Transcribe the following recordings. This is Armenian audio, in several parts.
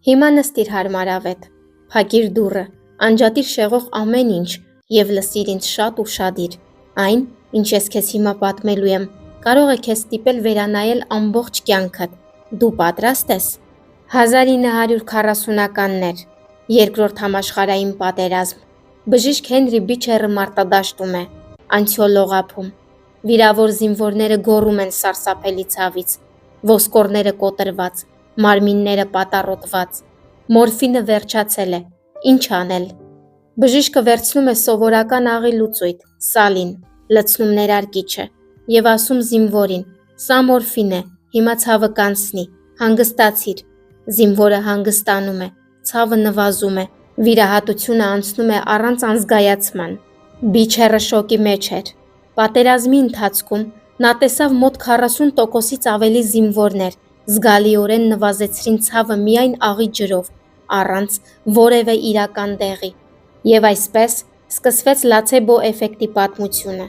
Հիմա նստիր հարմարավետ, փակիր դուռը, անջատիր շեղող ամեն ինչ և լսիր ինձ շատ ուշադիր, այն, ինչ ես քեզ հիմա պատմելու եմ, կարող է քեզ ստիպել վերանայել ամբողջ կյանքդ, դու պատրաստ ես: 1940-ականներ, երկրորդ համաշխարհային պատերազմ, բժիշկ Հենրի Բիչերը մարտադաշտում է, անցյոլող ափում, վիրավոր զինվորները գոռում են սարսափելի ցավից, ոսկորները կոտրված, մարմինները պատառոտված, մորֆինը վերջացել է, ինչ անել: Բժիշկը վերցնում է սովորական աղի լուծույթ, սալին, լցնում ներարկիչը և ասում զինվորին, սա մորֆին է, հիմա ցավը կանցնի, հանգստացիր, զինվորը հանգստանում է, ցավը նվազում է, վիրահատությունը անցնում է առանց անզգայացման: Բիչերը շոկի մեջ էր: Պատերազմի ընթացքում նա տեսավ մոտ 40%-ից ավելի զինվորներ զգալիորեն նվազեցրին ցավը միայն աղի ջրով, առանց որևէ իրական դեղի: Եվ այսպես սկսվեց լացեբո էֆեկտի պատմությունը,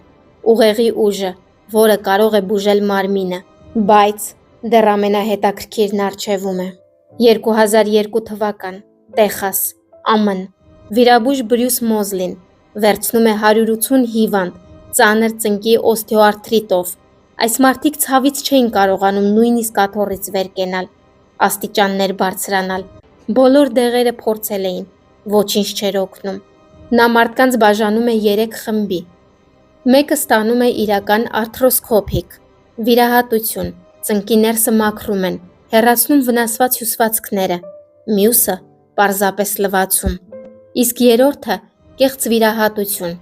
ուղեղի ուժը, որը կարող է բուժել մարմինը: Բայց դեռ ամենահետաքրքիրն առջևում է: 2002 թվական, Տեխաս, ԱՄՆ, վիրաբույժ Բրյուս Մոզլին վերցնում է 180 հիվանդ ծանր ծնկի օսթեոարթրիտով: Այս մարդիկ ցավից չէին կարողանում նույնիսկ աթոռից վեր կենալ, աստիճաններ բարձրանալ, բոլոր դեղերը փորձել էին, ոչինչ չէր օգնում: Նա մարդկանց բաժանում է 3 խմբի: Մեկը ստանում է իրական արթրոսկոպիկ վիրահատություն, ծնկի ներսը մաքրում են, հեռացնում վնասված հյուսվածքները, մյուսը պարզապես լվացում: Իսկ երրորդը կեղծ վիրահատություն,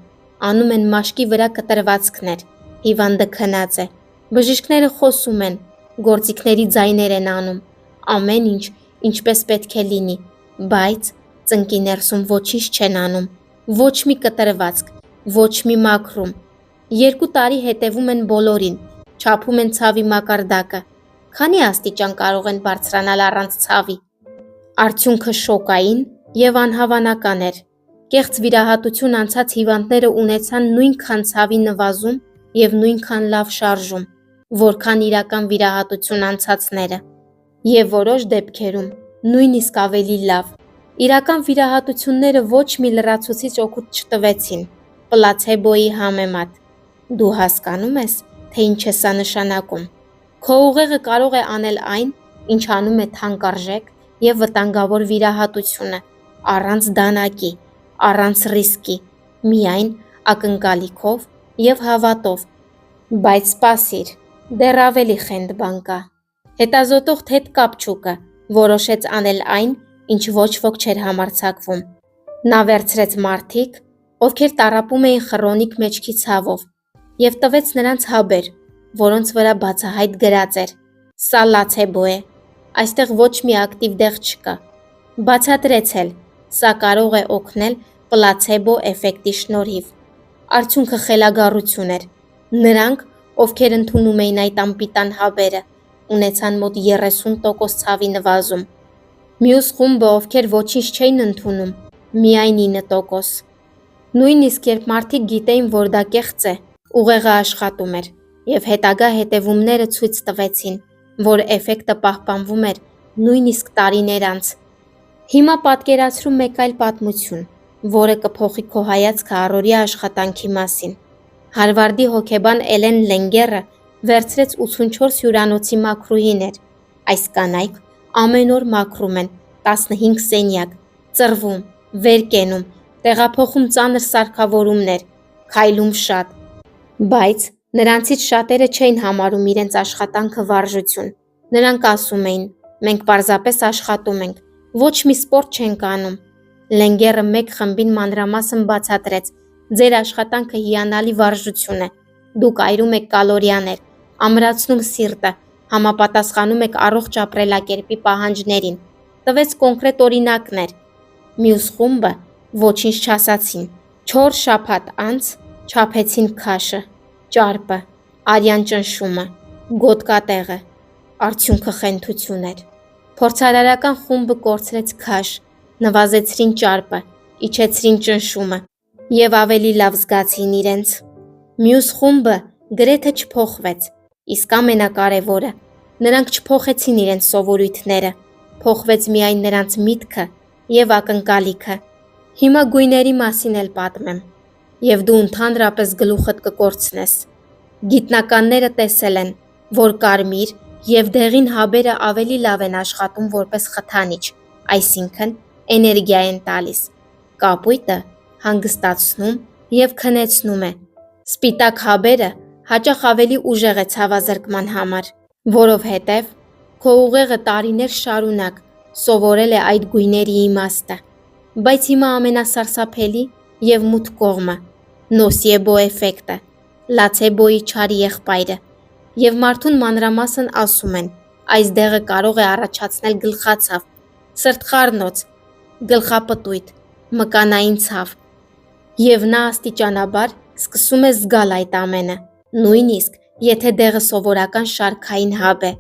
անում են մաշկի վրա կտրվածքներ, հիվանդը քնած է, բժիշկները խոսում են, գործիքների ձայներ են անում, ամեն ինչ ինչպես պետք է լինի, բայց ծնկի ներսում ոչինչ չեն անում, ոչ մի կտրվածք, ոչ մի մաքրում: 2 տարի հետևում են բոլորին, չափում են ցավի մակարդակը, քանի աստիճան կարող են բարձրանալ առանց ցավի: Արդյունքը շոկային և անհավանական էր: Կեղծ վիրահատություն անցած հիվանդները ունեցան նույնքան ցավի նվազում և նույնքան լավ շարժում, որքան իրական վիրահատություն անցածները: Եվ որոշ դեպքերում նույնիսկ ավելի լավ: Իրական վիրահատությունները ոչ մի լրացուցիչ օգուտ չտվեցին, պլացեբոյի համեմատ: Դու հասկանո՞ւմ ես, թե ինչ է սա նշանակում: Քո ուղեղը կարող է անել այն, ինչ անում է թանկարժեք և վտանգավոր վիրահատությունը, առանց դանակի, առանց ռիսկի, միայն ակնկալիքով և հավատով: Բայց սպասիր, դեռ ավելի խենթ բան կա: Հետազոտող Թեդ Կապչուկը որոշեց անել այն, ինչ ոչ ոք չէր համարձակվում: Նա վերցրեց մարդիկ, ովքեր տառապում էին խռովիկ մեջքի ցավով և տվեց նրանց հաբեր, որոնց վրա բացահայտ գրած էր. «Սա լացեբո է, այստեղ ոչ մի ակտիվ դեղ չկա»: Բացատրեց էլ. «Սա կարող է օգնել պլացեբո էֆեկտի շնորհիվ»: Արդյունքը խելագարություն էր: Նրանք, ովքեր ընդունում էին այդ անպիտան հաբերը, ունեցան մոտ 30% ցավի նվազում: Մյուս խումբը, ովքեր ոչինչ չէին ընդունում, միայն 9%: Նույնիսկ երբ մարդիկ գիտեին, որ դա կեղծ է, ուղեղը աշխատում էր և հետագա հետևումները ցույց տվեցին, որ էֆեկտը պահպանվում էր նույնիսկ տարիներ անց: Հիմա պատկերացրու մեկ այլ պատմություն, որը կփոխի քո հայացքը առօրյա աշխատանքի մասին: Հարվարդի հոգեբան Էլեն Լենգերը վերցրեց 84 հյուրանոցի մաքրուհիներ: Այս կանայք ամեն օր մաքրում են 15 սենյակ, ծռվում, վեր կենում, տեղափոխում ծանր սարքավորումներ, քայլում շատ: Բայց նրանցից շատերը չէին համարում իրենց աշխատանքը վարժություն: Նրանք ասում էին. «Մենք պարզապես աշխատում ենք, ոչ մի սպորտ չենք անում»: Լենգերը մեկ խմբին մանրամասն բացատրեց. «Ձեր աշխատանքը հիանալի վարժություն է, դուք այրում եք կալորիաներ, ամրացնում սիրտը, համապատասխանում եք առողջ ապրելակերպի պահանջներին»: Տվեց կոնկրետ օրինակներ: Մյուս խումբը ոչինչ չասացին: 4 շաբաթ անց չափեցին քաշը, ճարպը, արյան ճնշումը, գոտկատեղը: Արդյունքը խենթություն էր: Փորձարարական խումբը կորցրեց քաշ, նվազեցրին ճարպը, իջեցրին ճնշումը և ավելի լավ զգացին իրենց: Մյուս խումբը գրեթե չփոխվեց, իսկ ամենակարևորը՝ նրանք չփոխեցին իրենց սովորույթները: փոխվեց միայն նրանց միտքը եւ ակնկալիքը։ Հիմա գույների մասին էլ պատմեմ, եւ դու ընդհանրապես գլուխդ կկորցնես։ Գիտնականները տեսել են, որ կարմիր եւ դեղին հաբերը ավելի լավ են աշխատում որպես խթանիչ, այսինքն էներգիա են տալիս։ Կապույտը հանգստացնում եւ քնեցնում է։ Սպիտակ հաբերը հաճախ ավելի ուժեղ է ցավազրկման համար, որովհետև քո ուղեղը տարիներ շարունակ սովորել է այդ գույների իմաստը։ Բայց հիմա ամենասարսափելի եւ մութ կողմը՝ նոսիեբո էֆեկտը, լացեբոյի չար եղբայրը, եւ մարդուն մանրամասն ասում են, այս դեղը կարող է առաջացնել գլխացավ, սրտխառնոց, գլխապտույտ, մկանային ցավ, եւ նա աստիճանաբար սկսում է զգալ այդ ամենը, նույնիսկ եթե դեղը սովորական շարքային հաբ է։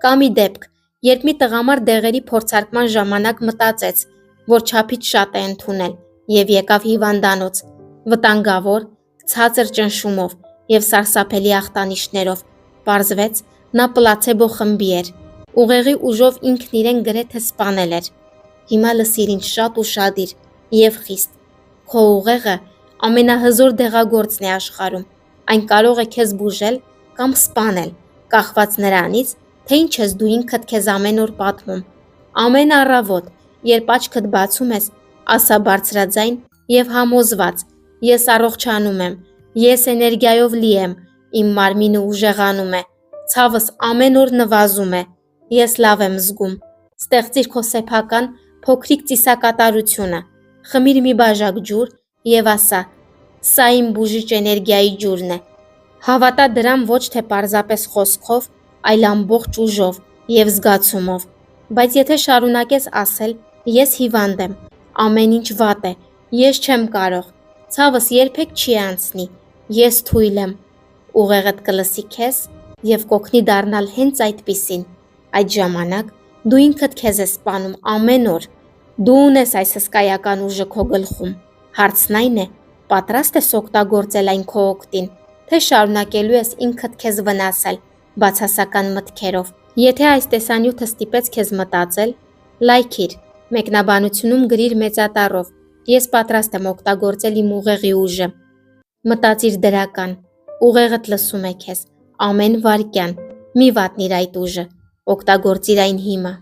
Կա մի դեպք, երբ մի տղամարդ դեղերի փորձարկման ժամանակ մտածեց, որ չափից շատ է ընդունել եւ եկավ հիվանդանոց, վտանգավոր, ցածր ճնշումով եւ սարսափելի ախտանիշներով։ Պարզվեց, նա պլացեբո խմբի էր, ուղեղի ուժով ինքն իրեն գրեթե սպանել էր։ Հիմա լսիր ինձ շատ ուշադիր եւ խիստ։ Քո ուղեղը ամենահզոր դեղագործն է աշխարհում։ Այն կարող է քեզ բուժել կամ սպանել, կախված նրանից, թե ինչ ես դու ինքդ քեզ ամեն օր պատմում։ Ամեն առավոտ, երբ աչքդ բացում ես, ասա բարձրաձայն եւ համոզված. ես առողջանում եմ, ես էներգիայով լի եմ, իմ մարմինը ուժեղանում է, ցավս ամեն օր նվազում է, ես լավ եմ զգում։ Ստեղծիր քո սեփական փոքրիկ ծիսակատարությունը, խմիր մի բաժակ ջուր եւ ասա. սա իմ բուժիչ էներգիայի ջուրն է։ Հավատա դրան ոչ թե պարզապես խոսքով, այլ ամբողջ ուժով եւ զգացումով։ Բայց եթե շարունակես ասել, ես հիվանդ եմ, ամեն ինչ վատ է, ես չեմ կարող, ցավս երբեք չի անցնի, ես թույլ եմ, ուղեղդ կլսի քեզ եւ կօգնի դառնալ հենց այդպիսին։ Այդ ժամանակ դու ինքդ քեզ ես սպանում ամեն օր։ Դու ունես այս հսկայական ուժը քո գլխում։ Հարցն այն է, պատրաստ ես օգտագործել այն քո օգտին, թե շարունակելու ես ինքդ քեզ վնասել բացասական մտքերով։ Եթե այս տեսանյութը ստիպեց քեզ մտածել, լայքիր, մեկնաբանությունում գրիր մեծատառով. ես պատրաստ եմ օգտագործել իմ ուղեղի ուժը։ Մտածիր դրական, ուղեղդ լսում է քեզ ամեն վայրկյան, մի վատնիր այդ ուժը, օգտագործիր այն հիմա։